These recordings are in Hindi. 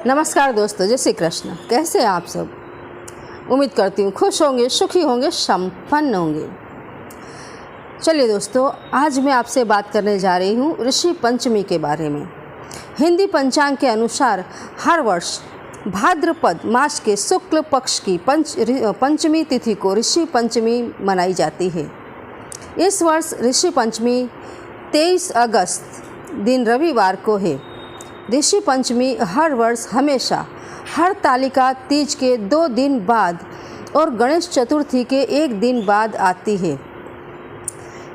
नमस्कार दोस्तों, जय श्री कृष्ण। कैसे हैं आप सब? उम्मीद करती हूँ खुश होंगे, सुखी होंगे, संपन्न होंगे। चलिए दोस्तों, आज मैं आपसे बात करने जा रही हूँ ऋषि पंचमी के बारे में। हिंदी पंचांग के अनुसार हर वर्ष भाद्रपद मास के शुक्ल पक्ष की पंचमी तिथि को ऋषि पंचमी मनाई जाती है। इस वर्ष ऋषि पंचमी 23 अगस्त दिन रविवार को है। ऋषि पंचमी हर वर्ष हमेशा हरतालिका तीज के 2 दिन बाद और गणेश चतुर्थी के 1 दिन बाद आती है।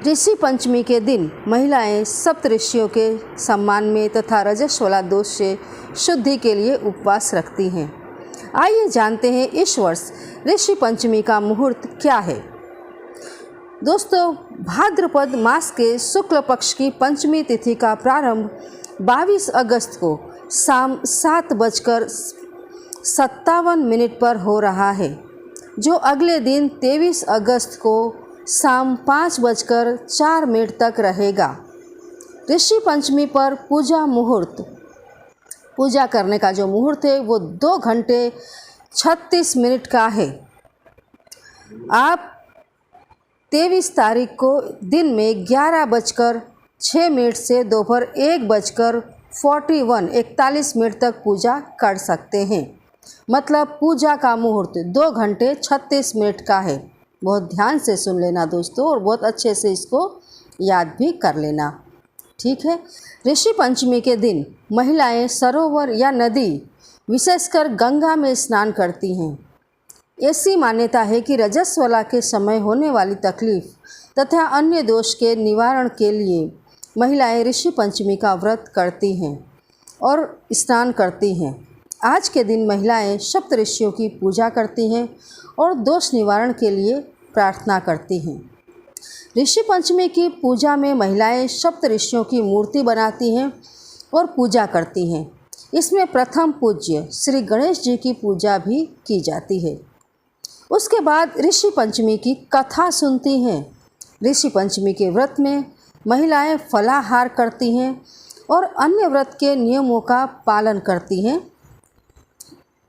ऋषि पंचमी के दिन महिलाएं सप्तऋषियों के सम्मान में तथा रजस्वला दोष से शुद्धि के लिए उपवास रखती हैं। आइए जानते हैं इस वर्ष ऋषि पंचमी का मुहूर्त क्या है। दोस्तों, भाद्रपद मास के शुक्ल पक्ष की पंचमी तिथि का प्रारंभ 22 अगस्त को शाम 7:57 पर हो रहा है, जो अगले दिन 23 अगस्त को शाम 5:04 तक रहेगा। ऋषि पंचमी पर पूजा करने का जो मुहूर्त है वो 2 घंटे 36 मिनट का है। आप 23 तारीख को दिन में 11:06 से दोपहर 1:41 तक पूजा कर सकते हैं। मतलब पूजा का मुहूर्त 2 घंटे 36 मिनट का है। बहुत ध्यान से सुन लेना दोस्तों, और बहुत अच्छे से इसको याद भी कर लेना, ठीक है। ऋषि पंचमी के दिन महिलाएं सरोवर या नदी, विशेषकर गंगा में स्नान करती हैं। ऐसी मान्यता है कि रजस्वला के समय होने वाली तकलीफ तथा अन्य दोष के निवारण के लिए महिलाएं ऋषि पंचमी का व्रत करती हैं और स्नान करती हैं। आज के दिन महिलाएं सप्तऋषियों की पूजा करती हैं और दोष निवारण के लिए प्रार्थना करती हैं। ऋषि पंचमी की पूजा में महिलाएं सप्तऋषियों की मूर्ति बनाती हैं और पूजा करती हैं। इसमें प्रथम पूज्य श्री गणेश जी की पूजा भी की जाती है। उसके बाद ऋषि पंचमी की कथा सुनती हैं। ऋषि पंचमी के व्रत में महिलाएं फलाहार करती हैं और अन्य व्रत के नियमों का पालन करती हैं।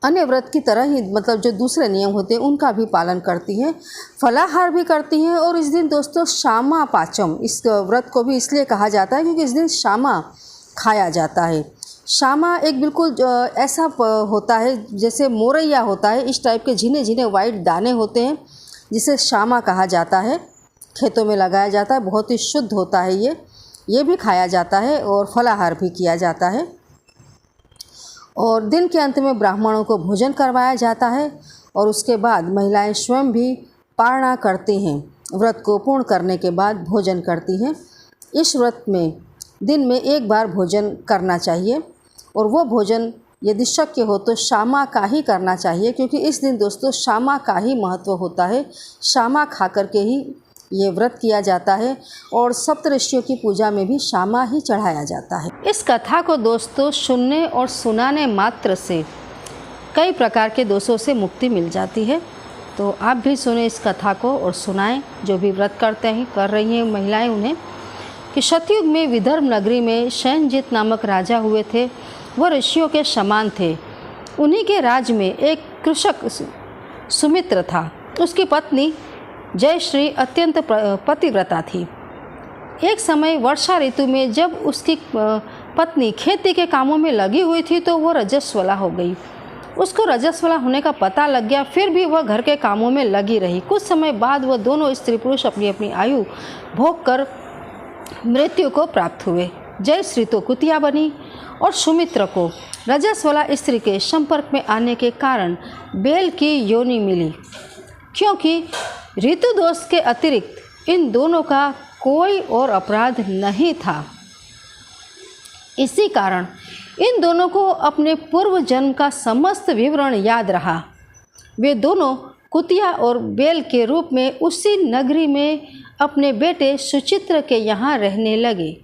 अन्य व्रत की तरह ही, मतलब जो दूसरे नियम होते हैं उनका भी पालन करती हैं, फलाहार भी करती हैं। और इस दिन दोस्तों श्यामा पाचम, इस व्रत को भी इसलिए कहा जाता है क्योंकि इस दिन श्यामा खाया जाता है। श्यामा एक बिल्कुल ऐसा होता है जैसे मोरैया होता है, इस टाइप के झिने झिने वाइट दाने होते हैं, जिसे श्यामा कहा जाता है। खेतों में लगाया जाता है, बहुत ही शुद्ध होता है ये भी खाया जाता है और फलाहार भी किया जाता है। और दिन के अंत में ब्राह्मणों को भोजन करवाया जाता है और उसके बाद महिलाएं स्वयं भी पारणा करती हैं। व्रत को पूर्ण करने के बाद भोजन करती हैं। इस व्रत में दिन में 1 बार भोजन करना चाहिए और वो भोजन यदि शक्य हो तो शामा का ही करना चाहिए, क्योंकि इस दिन दोस्तों शामा का ही महत्व होता है। शामा खा करके ही ये व्रत किया जाता है और सप्तऋषियों की पूजा में भी शामा ही चढ़ाया जाता है। इस कथा को दोस्तों सुनने और सुनाने मात्र से कई प्रकार के दोषों से मुक्ति मिल जाती है। तो आप भी सुने इस कथा को और सुनाएं, जो भी व्रत कर रही हैं महिलाएं उन्हें, कि सतयुग में विदर्भ नगरी में शयनजीत नामक राजा हुए थे। वह ऋषियों के समान थे। उन्हीं के राज्य में एक कृषक सुमित्र था। उसकी पत्नी जयश्री अत्यंत पतिव्रता थी। एक समय वर्षा ऋतु में जब उसकी पत्नी खेती के कामों में लगी हुई थी तो वह रजस्वला हो गई। उसको रजस्वला होने का पता लग गया, फिर भी वह घर के कामों में लगी रही। कुछ समय बाद वह दोनों स्त्री पुरुष अपनी अपनी आयु भोग कर मृत्यु को प्राप्त हुए। जयश्री तो कुतिया बनी और सुमित्र को रजस्वला स्त्री के संपर्क में आने के कारण बेल की योनि मिली। क्योंकि ऋतु दोष के अतिरिक्त इन दोनों का कोई और अपराध नहीं था, इसी कारण इन दोनों को अपने पूर्व जन्म का समस्त विवरण याद रहा। वे दोनों कुतिया और बेल के रूप में उसी नगरी में अपने बेटे सुचित्र के यहाँ रहने लगे।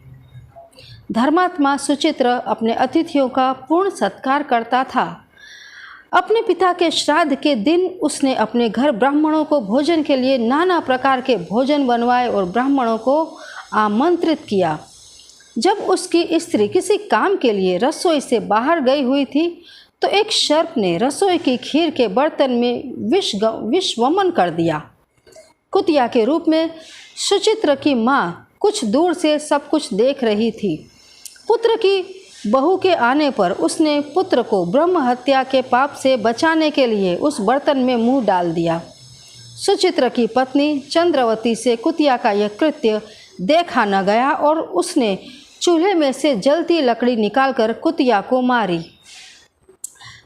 धर्मात्मा सुचित्र अपने अतिथियों का पूर्ण सत्कार करता था। अपने पिता के श्राद्ध के दिन उसने अपने घर ब्राह्मणों को भोजन के लिए नाना प्रकार के भोजन बनवाए और ब्राह्मणों को आमंत्रित किया। जब उसकी स्त्री किसी काम के लिए रसोई से बाहर गई हुई थी तो एक सर्प ने रसोई की खीर के बर्तन में विषवमन कर दिया। कुतिया के रूप में सुचित्रा की माँ कुछ दूर से सब कुछ देख रही थी। पुत्र की बहू के आने पर उसने पुत्र को ब्रह्म हत्या के पाप से बचाने के लिए उस बर्तन में मुंह डाल दिया। सुचित्रा की पत्नी चंद्रवती से कुतिया का यह कृत्य देखा न गया और उसने चूल्हे में से जलती लकड़ी निकालकर कुतिया को मारी।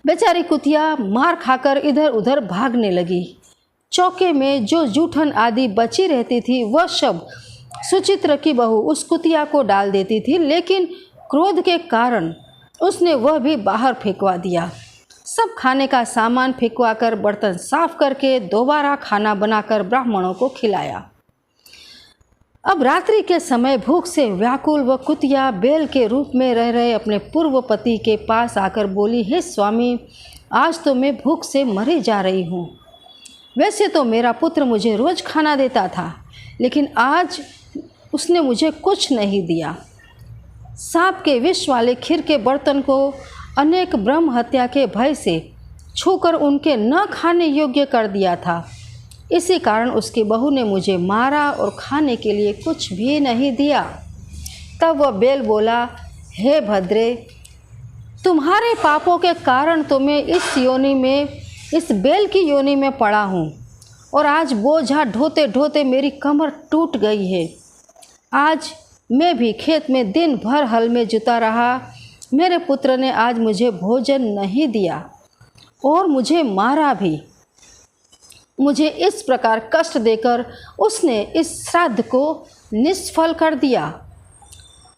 बेचारी कुतिया मार खाकर इधर उधर भागने लगी। चौके में जो जूठन आदि बची रहती थी वह सब सुचित्रा की बहू उस कुतिया को डाल देती थी, लेकिन क्रोध के कारण उसने वह भी बाहर फेंकवा दिया। सब खाने का सामान फेंकवाकर बर्तन साफ करके दोबारा खाना बनाकर ब्राह्मणों को खिलाया। अब रात्रि के समय भूख से व्याकुल वह कुतिया बेल के रूप में रह रहे अपने पूर्व पति के पास आकर बोली, हे स्वामी, आज तो मैं भूख से मरी जा रही हूँ। वैसे तो मेरा पुत्र मुझे रोज़ खाना देता था, लेकिन आज उसने मुझे कुछ नहीं दिया। सांप के विष वाले खीर के बर्तन को अनेक ब्रह्म हत्या के भय से छूकर उनके न खाने योग्य कर दिया था। इसी कारण उसकी बहू ने मुझे मारा और खाने के लिए कुछ भी नहीं दिया। तब वह बेल बोला, हे भद्रे, तुम्हारे पापों के कारण तो मैं इस बेल की योनि में पड़ा हूँ और आज बोझा ढोते ढोते मेरी कमर टूट गई है। आज मैं भी खेत में दिन भर हल में जुता रहा। मेरे पुत्र ने आज मुझे भोजन नहीं दिया और मुझे मारा भी। मुझे इस प्रकार कष्ट देकर उसने इस श्राद्ध को निष्फल कर दिया।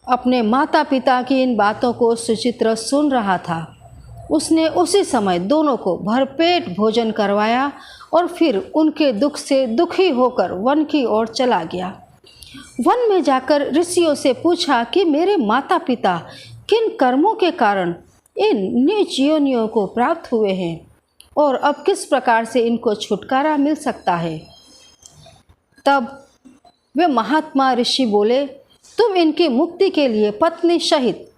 अपने माता पिता की इन बातों को सुचित्रा सुन रहा था। उसने उसी समय दोनों को भरपेट भोजन करवाया और फिर उनके दुख से दुखी होकर वन की ओर चला गया। वन में जाकर ऋषियों से पूछा कि मेरे माता पिता किन कर्मों के कारण इन नीच योनियों को प्राप्त हुए हैं और अब किस प्रकार से इनको छुटकारा मिल सकता है। तब वे महात्मा ऋषि बोले, तुम इनकी मुक्ति के लिए पत्नी सहित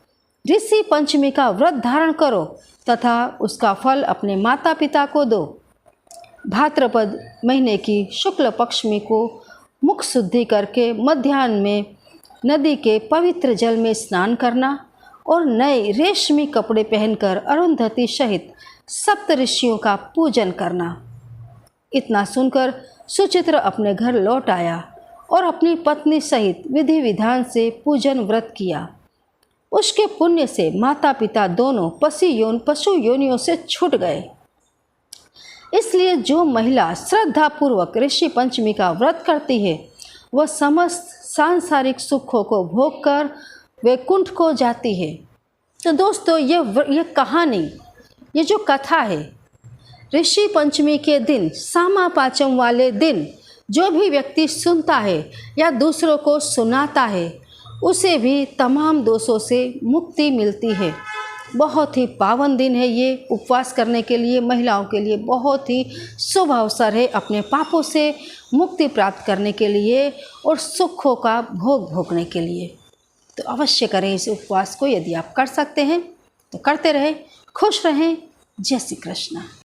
ऋषि पंचमी का व्रत धारण करो तथा उसका फल अपने माता पिता को दो। भाद्रपद महीने की शुक्ल पक्षमी को मुख शुद्धि करके मध्याह्न में नदी के पवित्र जल में स्नान करना और नए रेशमी कपड़े पहनकर अरुंधति सहित सप्त ऋषियों का पूजन करना। इतना सुनकर सुचित्रा अपने घर लौट आया और अपनी पत्नी सहित विधि विधान से पूजन व्रत किया। उसके पुण्य से माता पिता दोनों पशु योनियों से छूट गए। इसलिए जो महिला श्रद्धापूर्वक ऋषि पंचमी का व्रत करती है वह समस्त सांसारिक सुखों को भोग कर वैकुंठ को जाती है। तो दोस्तों, ये कहानी, ये जो कथा है, ऋषि पंचमी के दिन, सामा पाचम वाले दिन जो भी व्यक्ति सुनता है या दूसरों को सुनाता है उसे भी तमाम दोषों से मुक्ति मिलती है। बहुत ही पावन दिन है ये उपवास करने के लिए, महिलाओं के लिए बहुत ही शुभ अवसर है अपने पापों से मुक्ति प्राप्त करने के लिए और सुखों का भोग भोगने के लिए। तो अवश्य करें इस उपवास को। यदि आप कर सकते हैं तो करते रहें। खुश रहें। जय श्री कृष्ण।